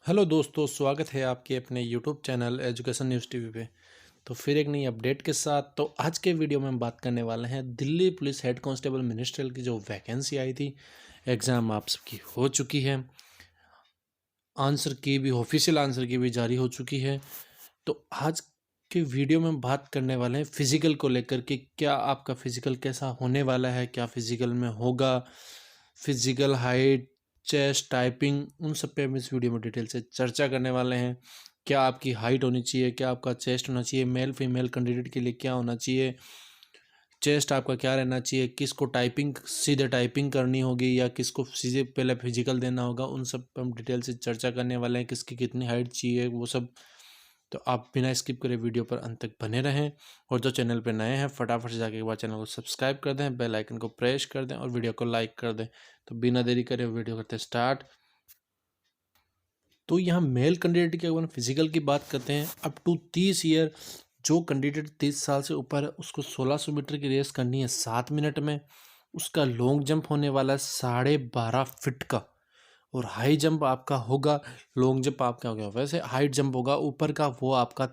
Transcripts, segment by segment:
Hello दोस्तों, स्वागत है आपके अपने YouTube channel education news TV पे। तो फिर एक नई अपडेट के साथ तो आज के वीडियो में हम बात करने वाले हैं Delhi police head constable ministerial की जो वैकेंसी आई थी। एग्ज़ाम आप सबकी हो चुकी है, आंसर की भी ऑफिशियल आंसर की भी जारी हो चुकी है। तो आज के वीडियो में हम बात करने वाले हैं फिजिकल को लेकर कि क्या आपका फिजिकल कैसा होने वाला है, क्या फिजिकल में होगा, फिजिकल हाइट, चेस्ट, टाइपिंग, उन सब पे हम इस वीडियो में डिटेल से चर्चा करने वाले हैं। क्या आपकी हाइट होनी चाहिए, क्या आपका चेस्ट होना चाहिए, मेल फीमेल कैंडिडेट के लिए क्या होना चाहिए, चेस्ट आपका क्या रहना चाहिए, किसको टाइपिंग सीधे टाइपिंग करनी होगी या किसको सीधे पहले फिजिकल देना होगा, उन सब पे हम डिटेल से चर्चा करने वाले हैं। किसकी कितनी हाइट चाहिए वो सब। तो आप बिना स्किप करे वीडियो पर अंत तक बने रहें, और जो चैनल पर नए हैं फटाफट से जाके एक बार चैनल को सब्सक्राइब कर दें, बेल आइकन को प्रेस कर दें और वीडियो को लाइक कर दें। तो बिना देरी करे वीडियो करते स्टार्ट। तो यहाँ मेल कैंडिडेट की अगर फिजिकल की बात करते हैं, अप टू 30 ईयर जो कैंडिडेट 30 साल से ऊपर है उसको 1600 मीटर की रेस करनी है 7 मिनट में। उसका लॉन्ग जंप होने वाला है 12.5 फीट का, और हाई जंप आपका होगा, लॉन्ग जंप आपका हो गया वैसे हाइट जंप होगा ऊपर का, वो आपका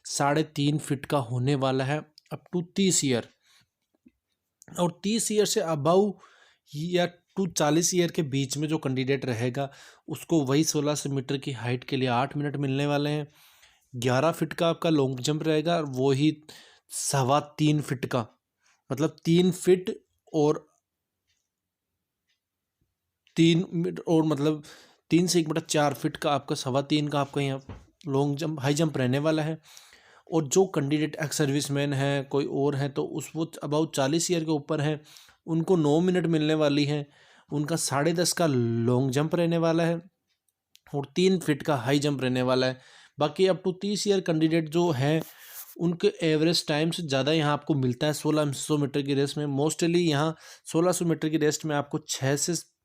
3.5 फीट का होने वाला है अप टू 30 ईयर। और 30 ईयर से अबव या टू 40 ईयर के बीच में जो कैंडिडेट रहेगा उसको वही 1600 मीटर की हाइट के लिए 8 मिनट मिलने वाले हैं। 11 फीट का आपका लॉन्ग जंप रहेगा, और वो ही 3.25 फीट का, मतलब 3 फीट और 3 मीटर, और मतलब 3 से 1/4 फीट का आपका 3.25 का आपका यहाँ लॉन्ग जंप हाई जंप रहने वाला है। और जो कैंडिडेट एक्स सर्विसमैन है कोई और है तो उस वो अबाउट 40 ईयर के ऊपर हैं, उनको 9 मिनट मिलने वाली है। उनका 10.5 का लॉन्ग जंप रहने वाला है और 3 फीट का हाई जंप रहने वाला है। बाकी अप टू 30 ईयर कैंडिडेट जो हैं उनके एवरेज टाइम से ज़्यादा यहाँ आपको मिलता है 1600 मीटर की रेस में। मोस्टली यहाँ 1600 मीटर की रेस में आपको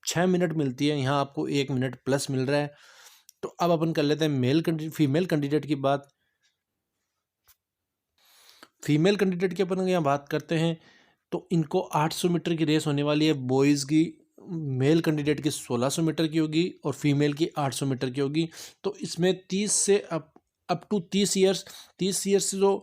6 मिनट मिलती है, यहाँ आपको 1 मिनट प्लस मिल रहा है। तो अब अपन कर लेते हैं फीमेल कैंडिडेट की बात। फीमेल कैंडिडेट की अपन यहाँ बात करते हैं तो इनको 800 मीटर की रेस होने वाली है बॉयज़ की। मेल कैंडिडेट की 1600 मीटर की होगी और फीमेल की 800 मीटर की होगी। तो इसमें 30 से अप टू 30 ईयर्स, 30 ईयर्स से जो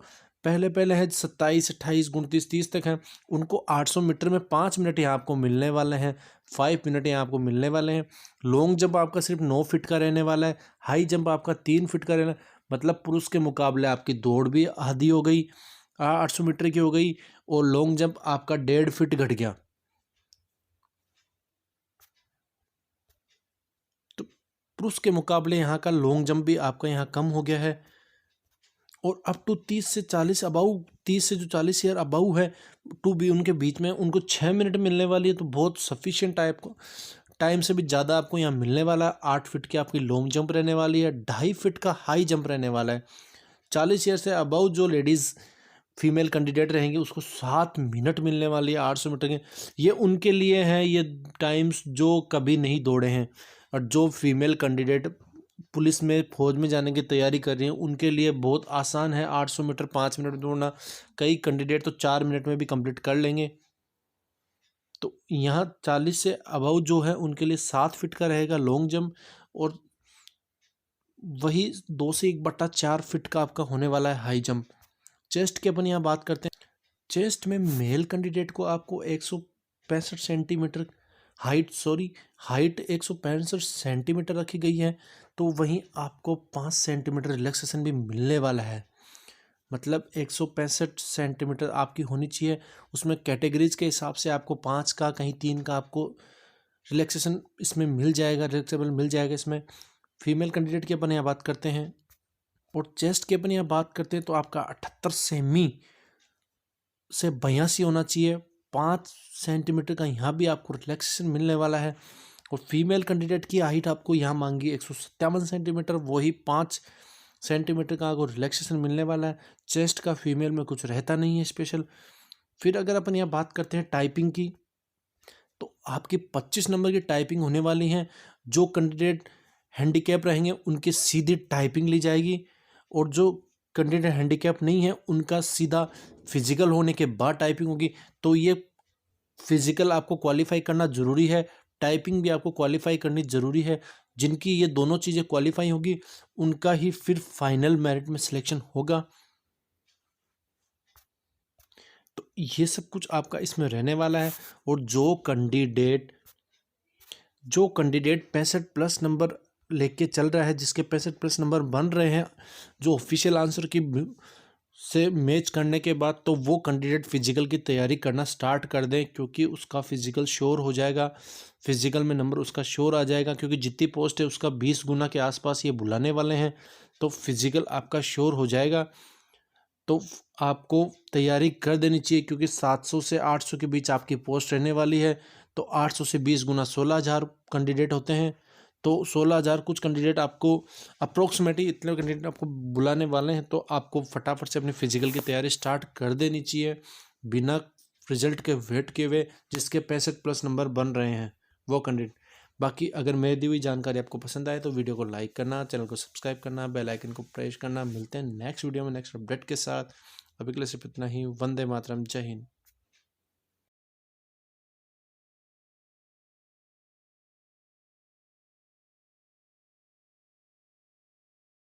पहले पहले है 27, 28, 29, 30 तक हैं, उनको 800 मीटर में 5 मिनट यहाँ आपको मिलने वाले हैं, 5 मिनट यहाँ आपको मिलने वाले हैं। लॉन्ग जंप आपका सिर्फ 9 फीट का रहने वाला है, हाई जंप आपका 3 फीट का रहना, मतलब पुरुष के मुकाबले आपकी दौड़ भी आधी हो गई, 800 मीटर की हो गई, और लॉन्ग जंप आपका 1.5 फीट घट गया। तो पुरुष के मुकाबले यहाँ का लॉन्ग जंप भी आपका यहाँ कम हो गया है। और अप टू 30 से 40 अबाउ, 30 से जो 40 ईयर अबाउ है टू बी, उनके बीच में उनको 6 मिनट मिलने वाली है। तो बहुत सफिशिएंट टाइप को टाइम से भी ज़्यादा आपको यहाँ मिलने वाला है। 8 फीट की आपकी लॉन्ग जंप रहने वाली है, 2.5 फीट का हाई जंप रहने वाला है। 40 ईयर से अबाउ जो लेडीज़ फीमेल कैंडिडेट रहेंगे उसको 7 मिनट मिलने वाली है 800 मीटर के। ये उनके लिए हैं ये टाइम्स जो कभी नहीं दौड़े हैं, और जो फीमेल कैंडिडेट पुलिस में फौज में जाने की तैयारी कर रही हैं उनके लिए बहुत आसान है 800 मीटर 5 मिनट में दौड़ना। कई कैंडिडेट तो 4 मिनट में भी कंप्लीट कर लेंगे। तो यहाँ 40 से अबव जो है उनके लिए 7 फीट का रहेगा लॉन्ग जंप, और वही 2 से 1/4 फीट का आपका होने वाला है हाई जंप। चेस्ट की अपन यहाँ बात करते हैं। चेस्ट में मेल कैंडिडेट को आपको 165 सेंटीमीटर हाइट 165 सेंटीमीटर रखी गई है। तो वहीं आपको 5 सेंटीमीटर रिलैक्सेशन भी मिलने वाला है, मतलब 165 सेंटीमीटर आपकी होनी चाहिए। उसमें कैटेगरीज के हिसाब से आपको 5 का कहीं 3 का आपको रिलैक्सेशन इसमें मिल जाएगा, रिलैक्सेबल मिल जाएगा इसमें। फीमेल कैंडिडेट की अपन यहाँ बात करते हैं, और चेस्ट की अपन यहाँ बात करते हैं तो आपका 78 सेमी से 82 होना चाहिए। 5 सेंटीमीटर का यहाँ भी आपको रिलैक्सेशन मिलने वाला है। और फीमेल कैंडिडेट की हाइट आपको यहाँ मांगी 157 सेंटीमीटर, वही 5 सेंटीमीटर का आपको रिलैक्सेशन मिलने वाला है। चेस्ट का फीमेल में कुछ रहता नहीं है स्पेशल। फिर अगर अपन यहाँ बात करते हैं टाइपिंग की, तो आपकी 25 नंबर की टाइपिंग होने वाली है। जो कैंडिडेट हैंडीकैप रहेंगे उनकी सीधी टाइपिंग ली जाएगी, और जो कैंडिडेट हैंडीकैप नहीं है उनका सीधा फिजिकल होने के बाद टाइपिंग होगी। तो ये फिजिकल आपको क्वालिफाई करना ज़रूरी है, टाइपिंग भी आपको क्वालिफाई करनी ज़रूरी है। जिनकी ये दोनों चीज़ें क्वालिफाई होगी उनका ही फिर फाइनल मेरिट में सिलेक्शन होगा। तो ये सब कुछ आपका इसमें रहने वाला है। और जो कैंडिडेट 65+ नंबर लेके चल रहा है, जिसके 65+ नंबर बन रहे हैं जो ऑफिशियल आंसर की से मैच करने के बाद, तो वो कैंडिडेट फिजिकल की तैयारी करना स्टार्ट कर दें, क्योंकि उसका फिजिकल श्योर हो जाएगा। फिजिकल में नंबर उसका श्योर आ जाएगा, क्योंकि जितनी पोस्ट है उसका 20 गुना के आसपास ये बुलाने वाले हैं। तो फिजिकल आपका श्योर हो जाएगा। तो आपको तैयारी कर देनी चाहिए, क्योंकि 700 से 800 के बीच आपकी पोस्ट रहने वाली है। तो 800 से 20 गुना 16,000 कैंडिडेट होते हैं। तो 16,000 कुछ कैंडिडेट आपको अप्रोक्सीमेटली इतने कैंडिडेट आपको बुलाने वाले हैं। तो आपको फटाफट से अपनी फिजिकल की तैयारी स्टार्ट कर देनी चाहिए, बिना रिजल्ट के वेट किए हुए। जिसके 65+ नंबर बन रहे हैं वो कैंडिडेट। बाकी अगर मेरी दी हुई जानकारी आपको पसंद आए तो वीडियो को लाइक करना, चैनल को सब्सक्राइब करना, बेल आइकन को प्रेस करना। मिलते हैं नेक्स्ट वीडियो में नेक्स्ट अपडेट के साथ। अभी के लिए सिर्फ इतना ही। वंदे मातरम, जय हिंद।